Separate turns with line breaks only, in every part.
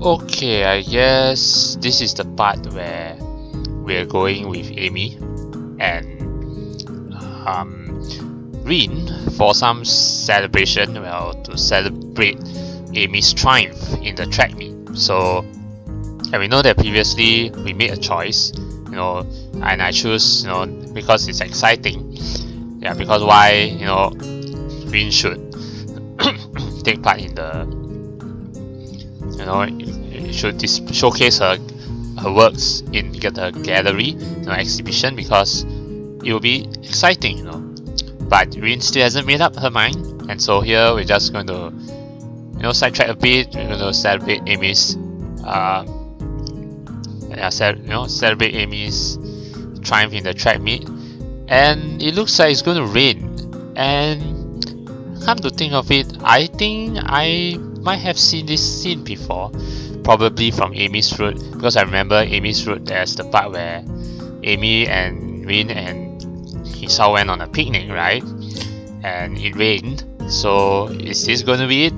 Okay, I guess this is the part where we're going with Amy and Rin for some celebration, well, to celebrate Amy's triumph in the track meet. So, and we know that previously we made a choice, and I choose, because it's exciting. Yeah, because why, Rin should take part in the, should showcase her works in the gallery, exhibition, because it will be exciting, But Rin still hasn't made up her mind, and so here we're just going to, sidetrack a bit. We're going to celebrate Amy's, celebrate Amy's triumph in the track meet, and it looks like it's going to rain. And come to think of it, I think I might have seen this scene before, probably from Amy's Route, because I remember Amy's Route. There's the part where Amy and Rin and Hisao went on a picnic, right? And it rained. So is this going to be it?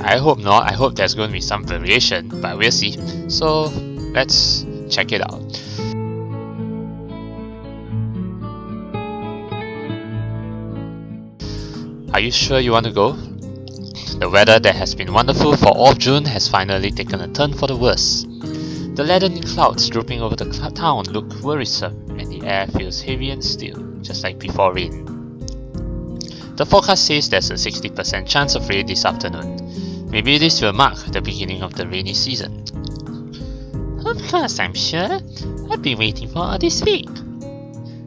I hope not. I hope there's going to be some variation, but we'll see. So let's check it out. Are you sure you want to go? The weather that has been wonderful for all of June has finally taken a turn for the worse. The leaden clouds drooping over the town look worrisome, and the air feels heavy and still, just like before rain. The forecast says there's a 60% chance of rain this afternoon. Maybe this will mark the beginning of the rainy season. Of course, I'm sure. I've been waiting for all this week.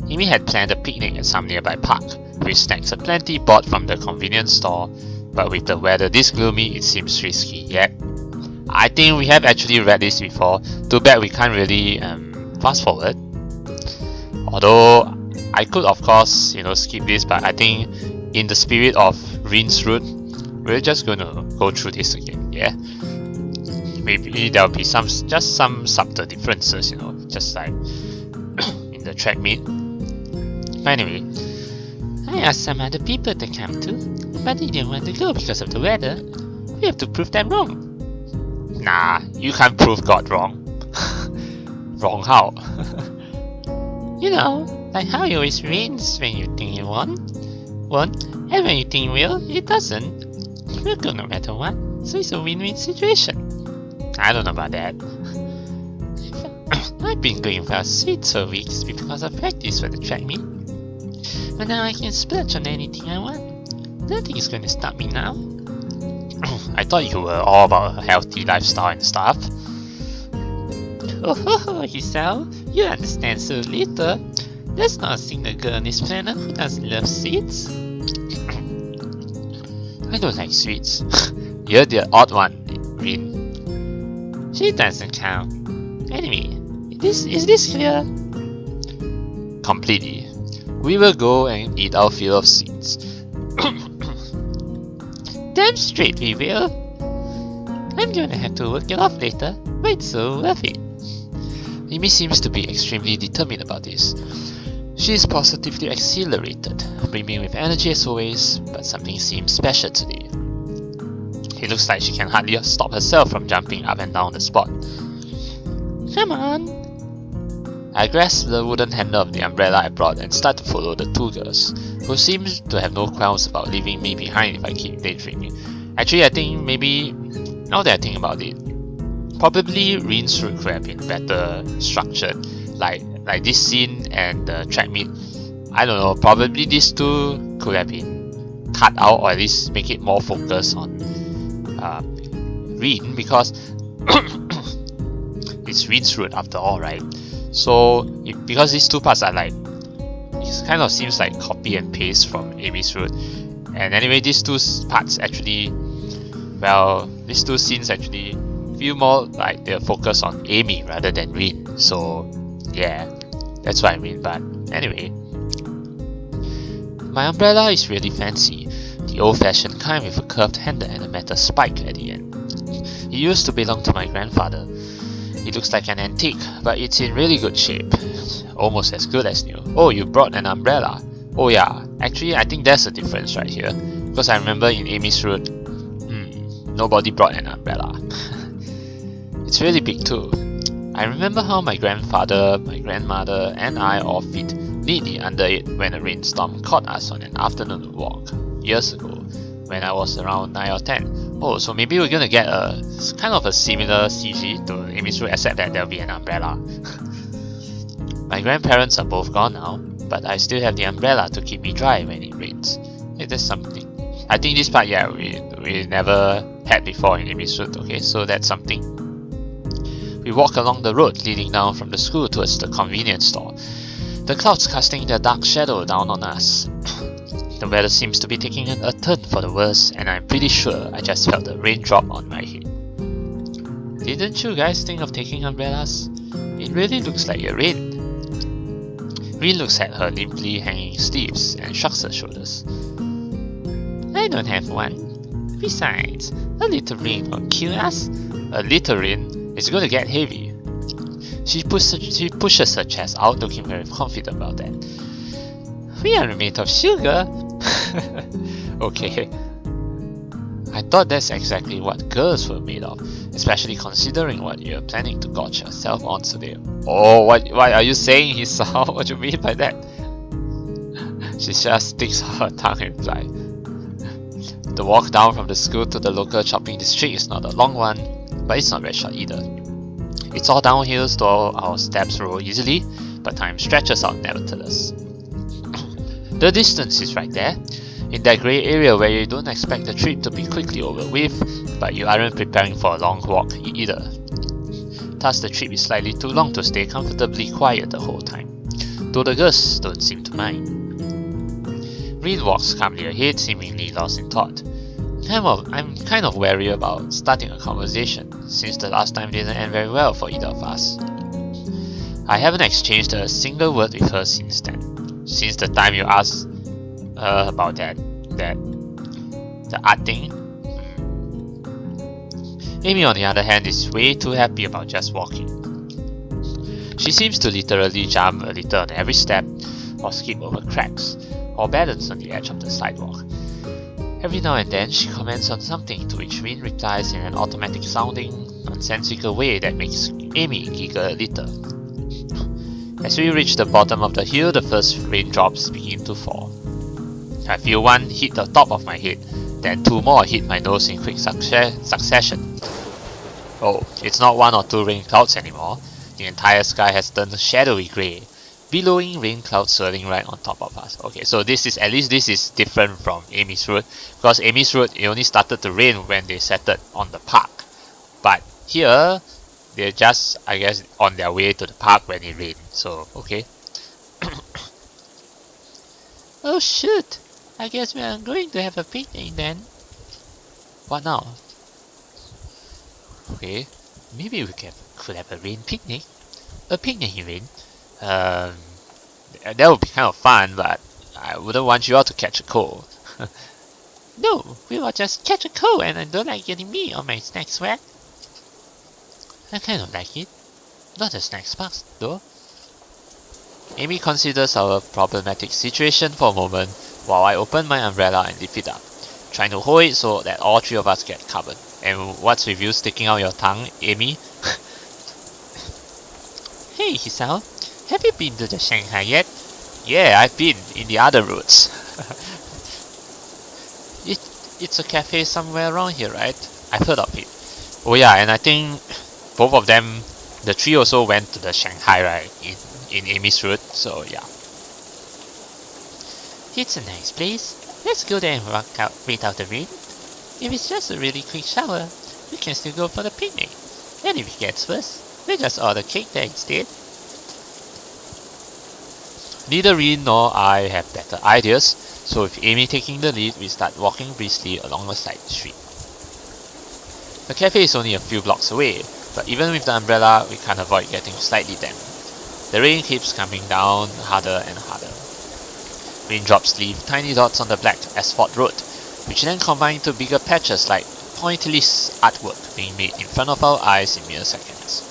Amy had planned a picnic at some nearby park, with snacks aplenty bought from the convenience store, but with the weather this gloomy, it seems risky. Yet, I think we have actually read this before. Too bad we can't really fast forward. Although I could, of course, skip this, but I think in the spirit of Rin's Route, we're just gonna go through this again. Yeah, maybe there'll be some subtle differences, just like in the track meet. But anyway, I asked some other people to come too, but they didn't want to go because of the weather. We have to prove them wrong. Nah, you can't prove God wrong. Wrong how? Like how it always rains when you think it won't, and when you think it will, it doesn't. We'll go no matter what, so it's a win-win situation. I don't know about that. I've been going for sweet 2 weeks because of practice for the track meet. But now I can splurge on anything I want. Nothing is going to stop me now. I thought you were all about a healthy lifestyle and stuff. Oh, Hisao, you understand so little. There's not a single girl on this planet who doesn't love sweets. I don't like sweets. You're the odd one, Rin. She doesn't count. Anyway, is this clear? Completely. We will go and eat our fill of sweets. Damn straight we will. I'm gonna have to work it off later, but it's so worth it. Amy seems to be extremely determined about this. She is positively exhilarated, brimming with energy as always, but something seems special today. It looks like she can hardly stop herself from jumping up and down the spot. Come on! I grasp the wooden handle of the umbrella I brought and start to follow the two girls, who seem to have no qualms about leaving me behind if I keep daydreaming. Actually, I think maybe, now that I think about it, probably Rin's Route could have been better structured. Like this scene and the track meet, I don't know, probably these two could have been cut out, or at least make it more focused on Rin, because it's Rin's Route after all, right? So because these two parts are like, it kind of seems like copy and paste from Amy's Route. And anyway, these two parts actually, well, these two scenes actually feel more like they're focused on Amy rather than Rin. So yeah, that's what I mean. But anyway, my umbrella is really fancy, the old-fashioned kind with a curved handle and a metal spike at the end. It used to belong to my grandfather. It looks like an antique, but it's in really good shape, almost as good as new. Oh, you brought an umbrella. Oh yeah, actually I think there's a difference right here, because I remember in Amy's Route, Nobody brought an umbrella. It's really big too. I remember how my grandfather, my grandmother, and I all fit neatly under it when a rainstorm caught us on an afternoon walk years ago, when I was around 9 or 10. Oh, so maybe we're gonna get a kind of a similar CG to Amy's Road, except that there'll be an umbrella. My grandparents are both gone now, but I still have the umbrella to keep me dry when it rains. Hey, that's something. I think this part, yeah, we never had before in Amy's Road, okay, so that's something. We walk along the road leading down from the school towards the convenience store, the clouds casting their dark shadow down on us. The weather seems to be taking a turn for the worse, and I'm pretty sure I just felt a raindrop on my head. Didn't you guys think of taking umbrellas? It really looks like it rained. Rin looks at her limply hanging sleeves and shrugs her shoulders. I don't have one. Besides, a little rain won't kill us. A little rain is going to get heavy. She pushes her chest out, looking very confident about that. We are made of sugar. Okay. I thought that's exactly what girls were made of, especially considering what you're planning to gorge yourself on today. Oh, what are you saying, Hisao? What do you mean by that? She just sticks her tongue and flies. The walk down from the school to the local shopping district is not a long one, but it's not very short either. It's all downhill, so our steps roll easily, but time stretches out nevertheless. The distance is right there, in that grey area where you don't expect the trip to be quickly over with, but you aren't preparing for a long walk either. Thus the trip is slightly too long to stay comfortably quiet the whole time, though the girls don't seem to mind. Rin walks calmly ahead, seemingly lost in thought. I'm kind of wary about starting a conversation, since the last time didn't end very well for either of us. I haven't exchanged a single word with her since then, since the time you asked about the art thing. Amy, on the other hand, is way too happy about just walking. She seems to literally jump a little on every step, or skip over cracks, or balance on the edge of the sidewalk. Every now and then, she comments on something, to which Rin replies in an automatic sounding, nonsensical way that makes Amy giggle a little. As we reach the bottom of the hill, the first raindrops begin to fall. I feel one hit the top of my head, then two more hit my nose in quick succession. Oh, it's not one or two rain clouds anymore. The entire sky has turned shadowy grey, billowing rain clouds swirling right on top of us. Okay, so this is different from Amy's Road, because Amy's Road, it only started to rain when they settled on the park. But here, they're just, I guess, on their way to the park when it rained. So, okay. Oh shoot! I guess we are going to have a picnic then. What now? Okay, maybe we could have a rain picnic. A picnic in rain. That would be kind of fun, but I wouldn't want you all to catch a cold. No, we will just catch a cold, and I don't like getting me or my snacks wet. I kind of like it. Not a snack sparks, though. Amy considers our problematic situation for a moment while I open my umbrella and lift it up, trying to hold it so that all three of us get covered. And what's with you sticking out your tongue, Amy? Hey Hisao, have you been to the Shanghai yet? Yeah, I've been, in the other routes. It's a cafe somewhere around here, right? I've heard of it. Oh yeah, and I think both of them, the three also went to the Shanghai, right? In Amy's route, so yeah. It's a nice place. Let's go there and wait out the rain. If it's just a really quick shower, we can still go for the picnic. And if it gets worse, we'll just order cake there instead. Neither Rin nor I have better ideas, so with Amy taking the lead, we start walking briskly along the side street. The cafe is only a few blocks away, but even with the umbrella, we can't avoid getting slightly damp. The rain keeps coming down harder and harder. Raindrops leave tiny dots on the black asphalt road, which then combine to bigger patches like pointillist artwork being made in front of our eyes in mere seconds.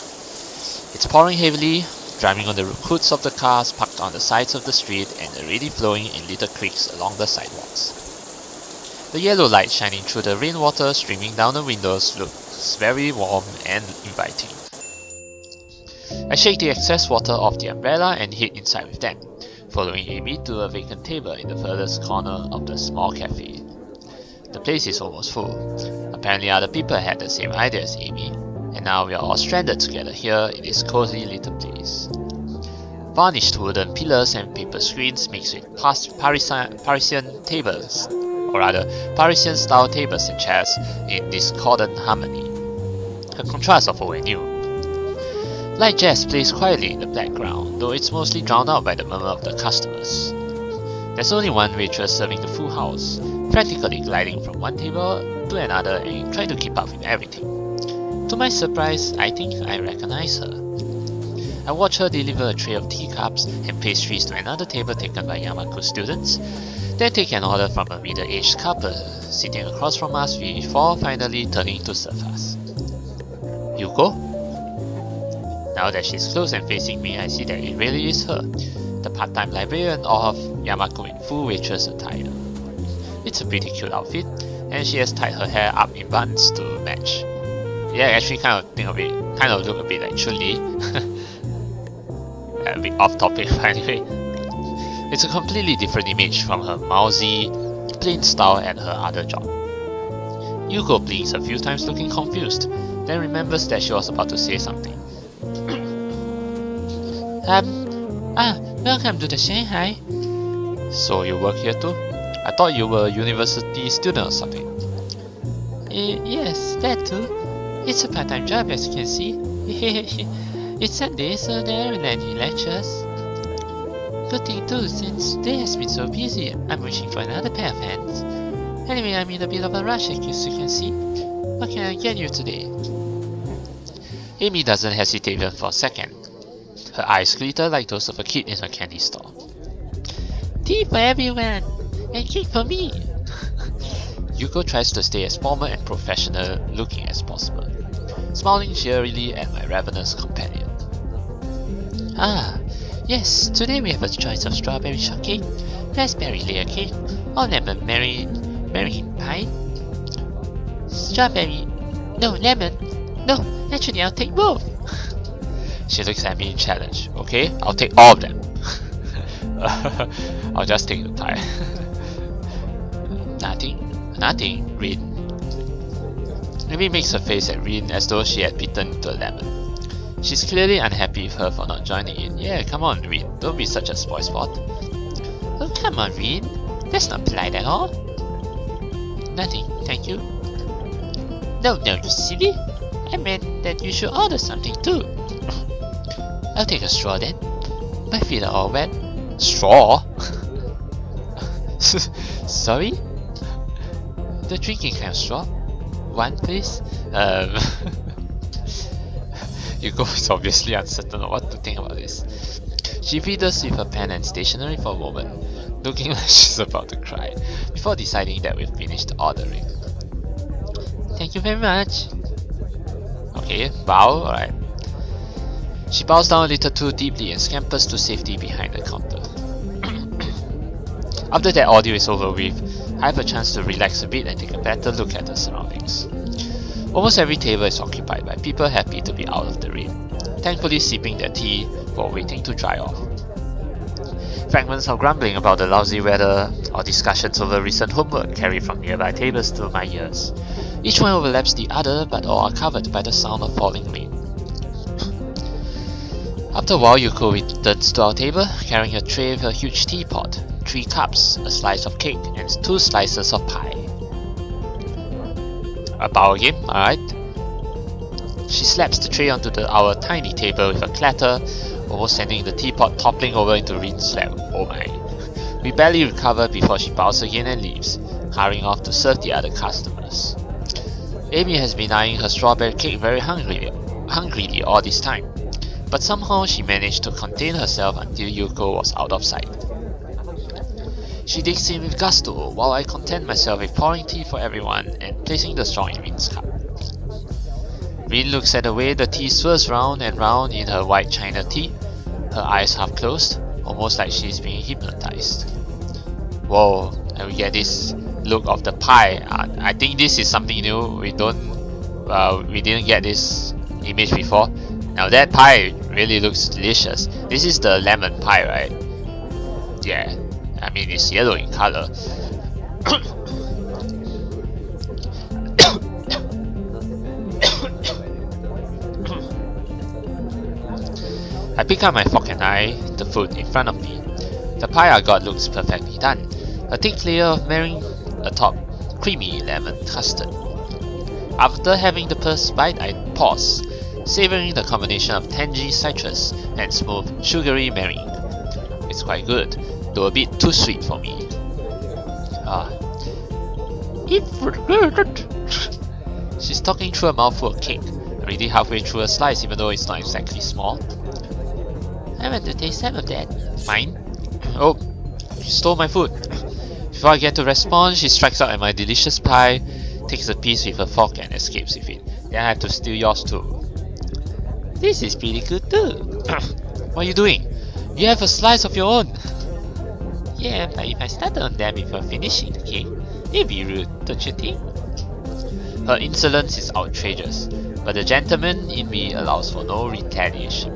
It's pouring heavily, driving on the hoods of the cars parked on the sides of the street and already flowing in little creeks along the sidewalks. The yellow light shining through the rainwater streaming down the windows looks very warm and inviting. I shake the excess water off the umbrella and head inside with them, following Amy to a vacant table in the furthest corner of the small cafe. The place is almost full. Apparently other people had the same idea as Amy, and now we are all stranded together here in this cozy little place. Varnished wooden pillars and paper screens mixed with Parisian tables, or rather Parisian-style tables and chairs in discordant harmony, a contrast of old and new. Light jazz plays quietly in the background, though it's mostly drowned out by the murmur of the customers. There's only one waitress serving the full house, practically gliding from one table to another and trying to keep up with everything. To my surprise, I think I recognize her. I watch her deliver a tray of teacups and pastries to another table taken by Yamaku students, then take an order from a middle-aged couple sitting across from us before finally turning to serve us. Yuko? Now that she's close and facing me, I see that it really is her, the part-time librarian of Yamaku in full waitress attire. It's a pretty cute outfit, and she has tied her hair up in buns to match. Yeah, I actually kind of look a bit like Chun-Li. A bit off topic, but anyway. It's a completely different image from her mousy, plain style at her other job. Yuko blinks a few times looking confused, then remembers that she was about to say something.
Welcome to the Shanghai.
So you work here too? I thought you were a university student or something.
Yes, that too. It's a part-time job as you can see. It's Sunday, so there aren't any lectures. Good thing too, since today has been so busy, I'm wishing for another pair of hands. Anyway, I'm in a bit of a rush as you can see. What can I get you today?
Amy doesn't hesitate even for a second. Her eyes glitter like those of a kid in a candy store.
Tea for everyone, and cake for me.
Yuko tries to stay as formal and professional looking as possible, smiling cheerily at my ravenous companion.
Yes, today we have a choice of strawberry shortcake, raspberry layer cake, or lemon meringue pie. Strawberry... No, lemon. No, actually I'll take both.
She looks at me in challenge. Okay, I'll take all of them. I'll just take the pie. Nothing, Rin. Amy makes a face at Rin as though she had bitten into a lemon. She's clearly unhappy with her for not joining in. Yeah, come on, Rin, don't be such a spoil sport.
Oh, come on, Rin. That's not polite at all. Nothing, thank you. No, you silly. I meant that you should order something too. I'll take a straw then. My feet are all wet.
Straw?
Sorry? The drinking kind of straw. One, please.
Yuko is obviously uncertain of what to think about this. She fiddles with her pen and stationery for a moment, looking like she's about to cry, before deciding that we've finished ordering.
Thank you very much.
Okay, bow, alright. She bows down a little too deeply and scampers to safety behind the counter. After that ordeal is over with, I have a chance to relax a bit and take a better look at the surroundings. Almost every table is occupied by people happy to be out of the rain, thankfully sipping their tea while waiting to dry off. Fragments of grumbling about the lousy weather or discussions over recent homework carry from nearby tables to my ears. Each one overlaps the other, but all are covered by the sound of falling rain. After a while, Yuko returns to our table, carrying a tray with a huge teapot, 3 cups, a slice of cake, and 2 slices of pie. A bow game, alright. She slaps the tray onto our tiny table with a clatter, almost sending the teapot toppling over into Rin's lap. Oh my. We barely recover before she bows again and leaves, hurrying off to serve the other customers. Amy has been eyeing her strawberry cake very hungrily all this time, but somehow she managed to contain herself until Yuko was out of sight. She digs in with gusto, while I content myself with pouring tea for everyone and placing the straw in Rin's cup. Rin looks at the way the tea swirls round and round in her white china tea, her eyes half closed, almost like she's being hypnotized. Whoa, and we get this look of the pie. I think this is something new. We didn't get this image before. Now that pie really looks delicious. This is the lemon pie, right? Yeah, I mean it's yellow in color. I pick up my fork and eye the food in front of me. The pie I got looks perfectly done. A thick layer of meringue atop creamy lemon custard. After having the first bite, I pause, savoring the combination of tangy citrus and smooth sugary meringue. It's quite good, though a bit too sweet for me. It's good. She's talking through a mouthful of cake, already halfway through a slice even though it's not exactly small.
I want to taste some of that.
Fine. Oh, she stole my food. Before I get to respond, she strikes out at my delicious pie, takes a piece with a fork and escapes with it. Then I have to steal yours too.
This is pretty good too.
What are you doing? You have a slice of your own.
Yeah, but if I start on that before finishing the cake, it'd be rude, don't you think?
Her insolence is outrageous, but the gentleman in me allows for no retaliation.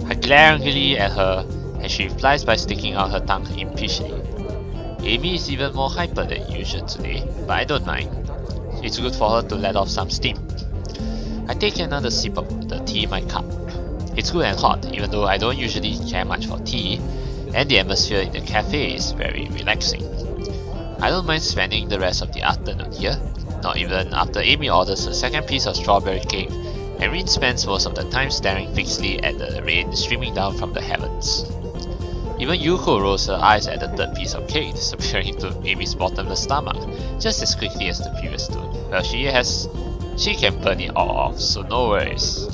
I glare angrily at her as she replies by sticking out her tongue impishly. Amy is even more hyper than usual today, but I don't mind. It's good for her to let off some steam. I take another sip of the tea in my cup. It's good and hot, even though I don't usually care much for tea, and the atmosphere in the cafe is very relaxing. I don't mind spending the rest of the afternoon here, not even after Amy orders a second piece of strawberry cake, and Rin spends most of the time staring fixedly at the rain streaming down from the heavens. Even Yuko rolls her eyes at the third piece of cake disappearing into Amy's bottomless stomach, just as quickly as the previous two. Well, she can burn it all off, so no worries.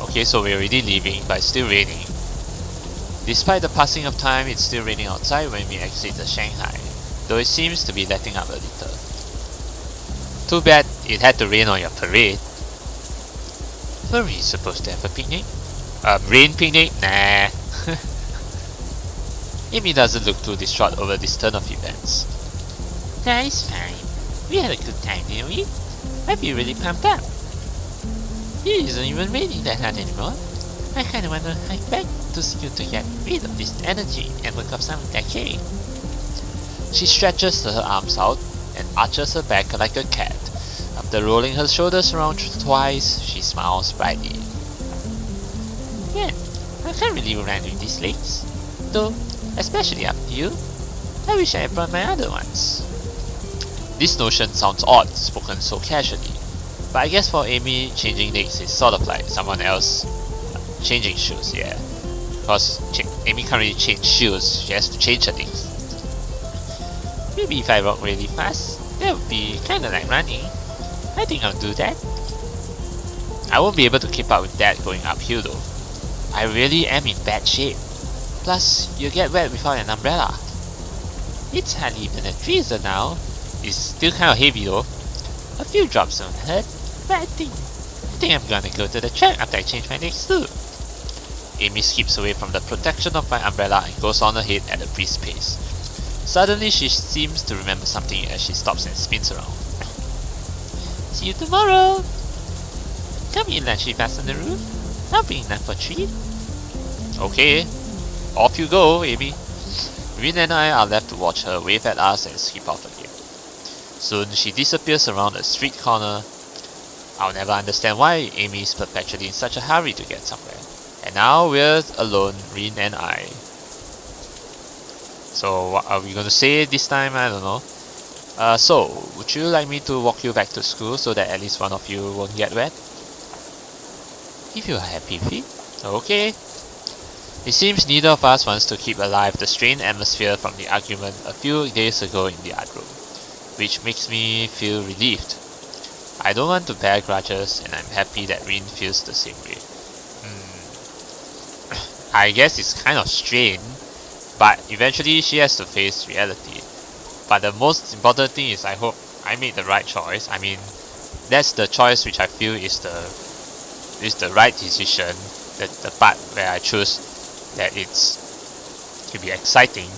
Okay, so we're already leaving, but it's still raining. Despite the passing of time, it's still raining outside when we exit the Shanghai, though it seems to be letting up a little. Too bad it had to rain on your parade. Were we supposed to have a picnic? Rain picnic? Nah. Amy doesn't look too distraught over this turn of events.
That is fine. We had a good time, didn't we? I feel really pumped up. It isn't even raining that hard anymore. I kinda wanna hike back to school to get rid of this energy and work up some of that cake.
She stretches her arms out and arches her back like a cat. After rolling her shoulders around twice, she smiles brightly.
Man, I can't really run with these legs. Though, especially after you. I wish I had brought my other ones.
This notion sounds odd, spoken so casually. But I guess for Amy, changing legs is sort of like someone else changing shoes, yeah. Because Amy can't really change shoes, she has to change her legs.
Maybe if I walk really fast, that would be kinda like running. I think I'll do that.
I won't be able to keep up with that going uphill though. I really am in bad shape. Plus, you get wet without an umbrella.
It's hardly even a drizzle now.
It's still kind of heavy though.
A few drops don't hurt, but I think I'm gonna go to the track after I change my legs too.
Amy skips away from the protection of my umbrella and goes on ahead at a brisk pace. Suddenly she seems to remember something as she stops and spins around.
See you tomorrow! Come eat lunch with us on the roof. I'll bring enough for a treat.
Okay, off you go, Amy. Rin and I are left to watch her wave at us and skip off again. Soon she disappears around a street corner. I'll never understand why Amy is perpetually in such a hurry to get somewhere. And now we're alone, Rin and I. So what are we going to say this time? I don't know. So, would you like me to walk you back to school so that at least one of you won't get wet?
If you are happy with it.
Okay. It seems neither of us wants to keep alive the strained atmosphere from the argument a few days ago in the art room, which makes me feel relieved. I don't want to bear grudges and I'm happy that Rin feels the same way. I guess it's kind of strained, but eventually she has to face reality. But the most important thing is I hope I made the right choice. I mean, that's the choice which I feel is the right decision. The part where I choose that it's to be exciting.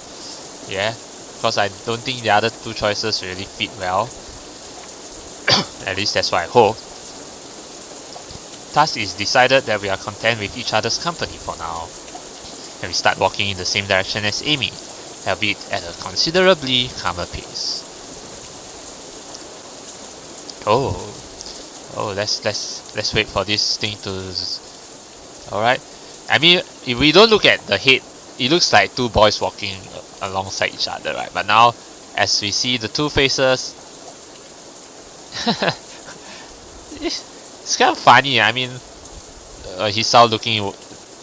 Yeah, because I don't think the other two choices really fit well. At least that's what I hope. Thus it's decided that we are content with each other's company for now. And we start walking in the same direction as Amy, albeit at a considerably calmer pace. Let's wait for this thing to. Alright. I mean, if we don't look at the head, it looks like two boys walking alongside each other, right? But now, as we see the two faces, it's kind of funny. I mean, Hisao looking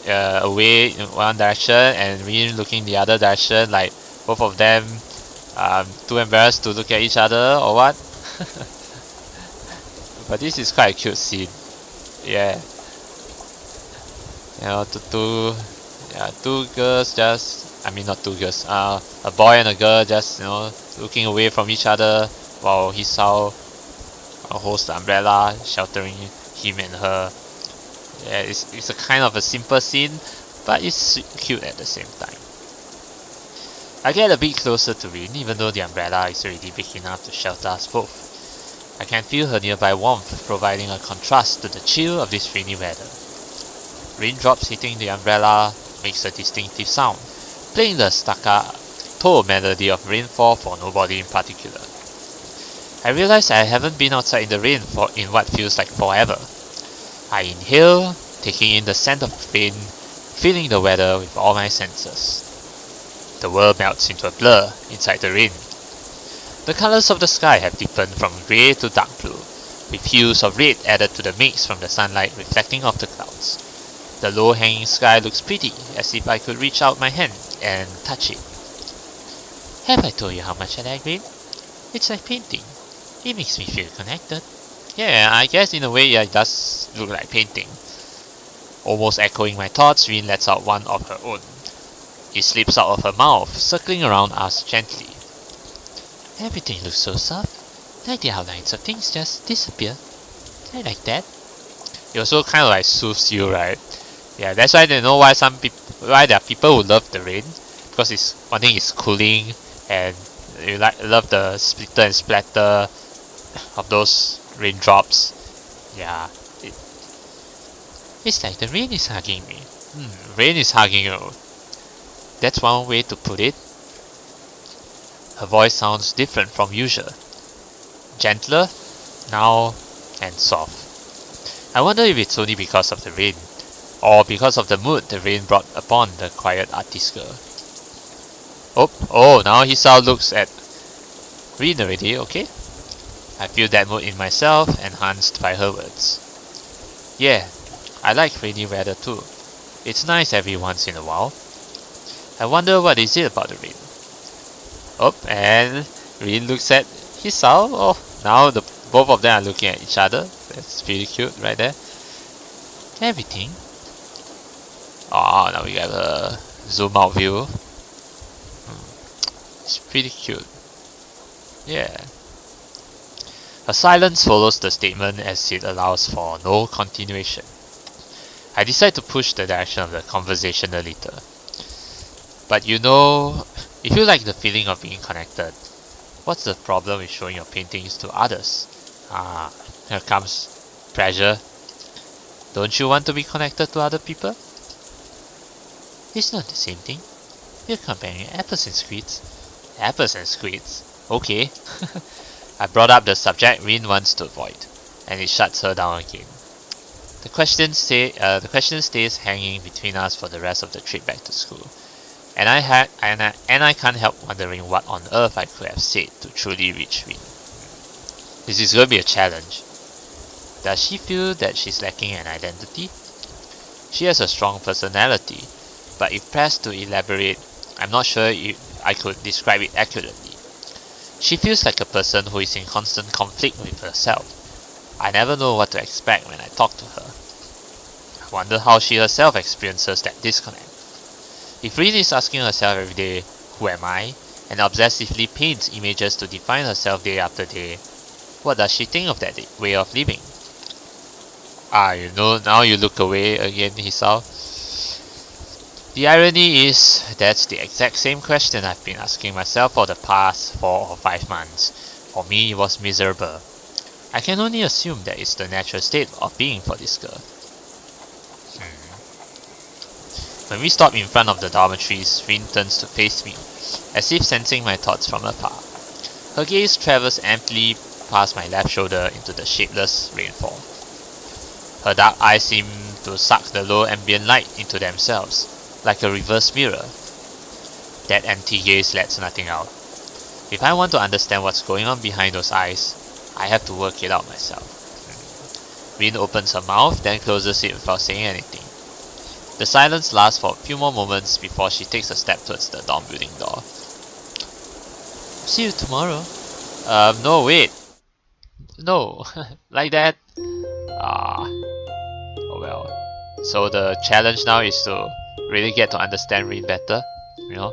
away in one direction and Rin looking the other direction, like both of them too embarrassed to look at each other or what. But this is quite a cute scene. Yeah. You know, two girls just, I mean not two girls, a boy and a girl just, you know, looking away from each other while Hisao holds the umbrella, sheltering him and her. Yeah, it's a kind of a simple scene, but it's cute at the same time. I get a bit closer to Rin, even though the umbrella is already big enough to shelter us both. I can feel her nearby warmth, providing a contrast to the chill of this rainy weather. Raindrops hitting the umbrella makes a distinctive sound, playing the staccato melody of rainfall for nobody in particular. I realize I haven't been outside in the rain in what feels like forever. I inhale, taking in the scent of rain, feeling the weather with all my senses. The world melts into a blur inside the rain. The colors of the sky have deepened from grey to dark blue, with hues of red added to the mix from the sunlight reflecting off the clouds. The low-hanging sky looks pretty, as if I could reach out my hand and touch it. Have I told you how much I like rain? It's like painting. It makes me feel connected. Yeah, I guess in a way it does look like painting. Almost echoing my thoughts, Rin lets out one of her own. It slips out of her mouth, circling around us gently. Everything looks so soft, like the outlines of things just disappear. I like that. It also kind of like soothes you, right? Yeah, that's why they know why why there are people who love the rain, because it's one thing is cooling, and you love the splitter and splatter of those raindrops. Yeah, it's like the rain is hugging me. Rain is hugging you. That's one way to put it. Her voice sounds different from usual. Gentler, now, and soft. I wonder if it's only because of the rain, or because of the mood the rain brought upon the quiet artist girl. Oh, now Hisao looks at Rin already, okay? I feel that mood in myself, enhanced by her words. Yeah, I like rainy weather too. It's nice every once in a while. I wonder what is it about the rain. And Rin looks at Hisao. Now both of them are looking at each other. That's pretty cute right there. Everything. Now we got a zoom out view. It's pretty cute. Yeah. A silence follows the statement as it allows for no continuation. I decide to push the direction of the conversation a little. But you know, if you like the feeling of being connected, what's the problem with showing your paintings to others? Here comes pressure. Don't you want to be connected to other people? It's not the same thing. You're comparing apples and squids. Apples and squids? Okay. I brought up the subject Rin wants to avoid, and it shuts her down again. The question stays hanging between us for the rest of the trip back to school. And I can't help wondering what on earth I could have said to truly reach Rin. This is going to be a challenge. Does she feel that she's lacking an identity? She has a strong personality, but if pressed to elaborate, I'm not sure if I could describe it accurately. She feels like a person who is in constant conflict with herself. I never know what to expect when I talk to her. I wonder how she herself experiences that disconnect. If Rin is asking herself every day, who am I, and obsessively paints images to define herself day after day, what does she think of that way of living? You know, now you look away again, Hisao. The irony is, that's the exact same question I've been asking myself for the past 4 or 5 months. For me, it was miserable. I can only assume that it's the natural state of being for this girl. When we stop in front of the dormitories, Rin turns to face me, as if sensing my thoughts from afar. Her gaze travels amply past my left shoulder into the shapeless rainfall. Her dark eyes seem to suck the low ambient light into themselves, like a reverse mirror. That empty gaze lets nothing out. If I want to understand what's going on behind those eyes, I have to work it out myself. Rin opens her mouth, then closes it without saying anything. The silence lasts for a few more moments before she takes a step towards the dorm building door.
See you tomorrow.
No, wait. No, like that. Oh well. So the challenge now is to really get to understand Rin better, you know?